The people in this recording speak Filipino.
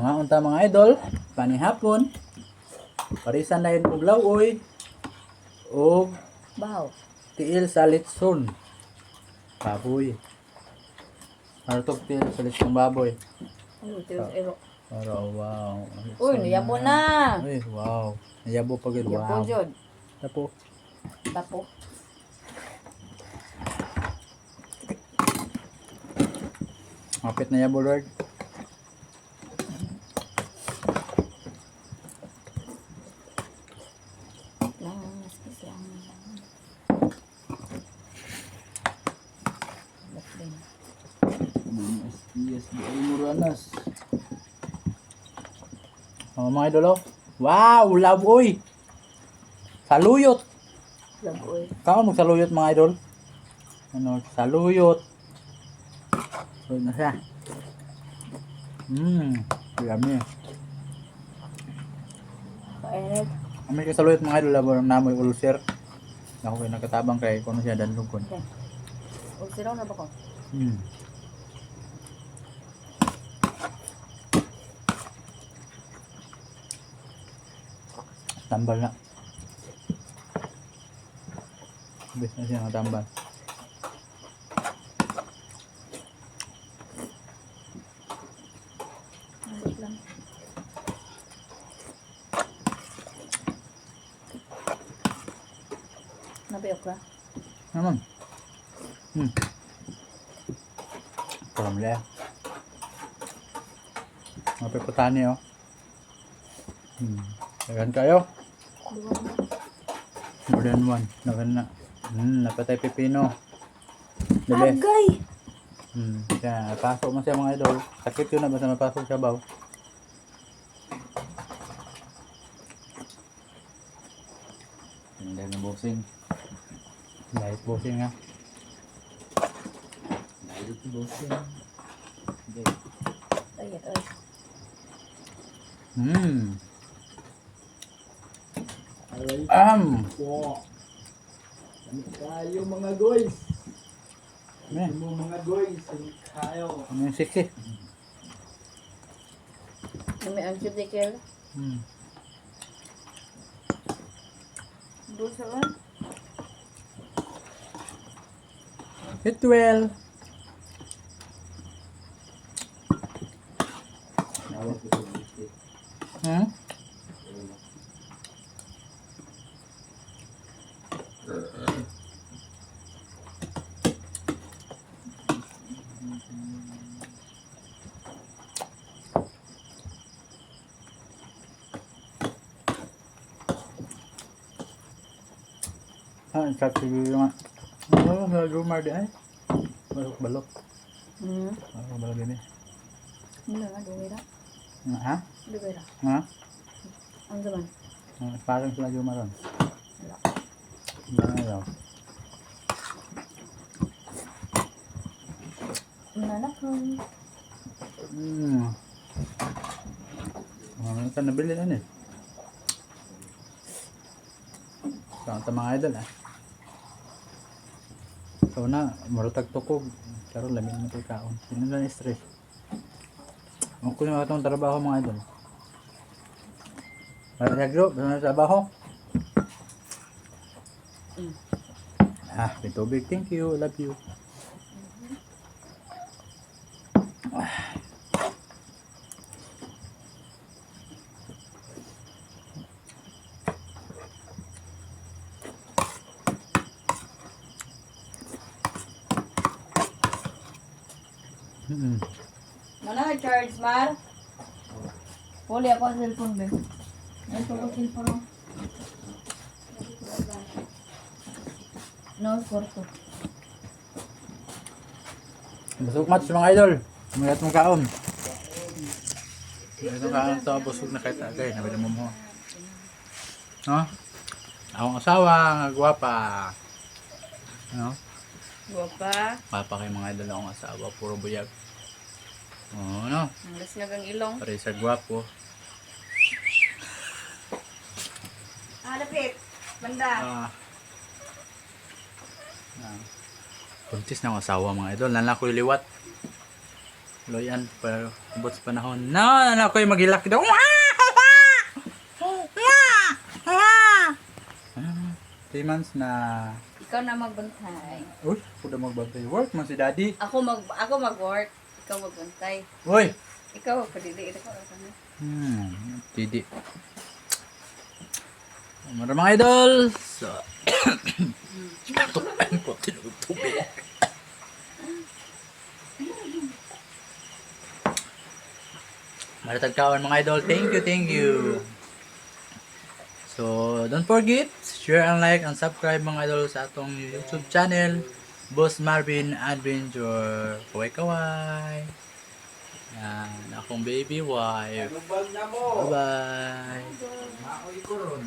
Mga unta mga idol, panihapon. Parisan na yun og lawoy og Bahaw. tiil sa litson. Baboy. Marutog tiil sa litson baboy. Ano, tiyo sa iro. Para wow. Uy, niyabo na. Uy, wow. Niyabo pa gid. Yabo, Wow. Jod. Tapo. Tapo. Mapit na yabo Lord. Langas kasi ang Yes, di ay muranas. Oh, mga idol oh. Wow, laboy. Saluyot. laboy. Kaon mo saluyot mga idol. Ano, saluyot. So na siya. Yummy. Kainit. Kami ka saluyot mga idol, labo namoy ulcer. Ako kay nakatabang kay kuno siya danlugon. Okay. O, siraw na ba ko? Tambal na. Bis na siya natambal. Nabot lang. Nabiyok ka? Naman. Pamle. Mapiputani oh. Dagan kayo. More than one. Dagan na. Napatay pipino. Dali. Agay! Kaya pasok mo siya mga idol. Sakit yun na basta mapasok siya baw. Hindi na bossing. Light bossing ha. Light bossing. Ay, ay. Po. Kayo mga guys. Ano Mo mga guys, kayo. yung siksi? May ang cubicle. Doon sa kan? Hit well. Nawag ko sa biscuit. Sakto yung ano, sa rumar di ay. Balok. Balok din eh. Hindi nga, dumira. Ha? Dumira. Ha? Ang zaman. Parang sila rumar ron. Wala. Ano daw? Mananak nun. Ano ka nabili na eh. Kanta mga idol ah. So na, marutag tukog. Karon lamin mo tayo kaon. Sino na stress? Ang kuno atong trabaho mga idol. Para sa group, sa trabaho. Tubig, thank you, love you. Mana charge, Mar? Puli ako ang cellphone, be. Ito ko cellphone, oh. No, korto. Busog match mga idol. Mayat mong kaon. Mayat mong kaon sa busog na kahit agay. Nabili mo mo. No? Akong asawa, nga gwapa. No? Guwapa. Papa kay mga idol akong asawa. Puro buyag. Oo, no? Ang lasnagang ilong. Pare sa gwapo. Lapit. Banda. Kuntis na akong asawa mga idol. Nala ko liwat. Loyan pero abot sa panahon. No, anak ko yung maghilak daw. 3 months na. Ikaw na magbantay. Uy, puda magbantay. Work man si daddy. Ako mag-work. Ikaw magbantay. Uy! Ikaw magpadili. Ikaw ano? Didi. Mga idol. So, tukain ko. Tinutubig. Maratagkawan mga idol. Thank you. So, don't forget, share and like and subscribe mga idol sa atong YouTube channel, Boss Marvin Adventure. Kaway-kaway. Yan, akong baby wife. Lubag na mo. Bye-bye. Makoy ko ron.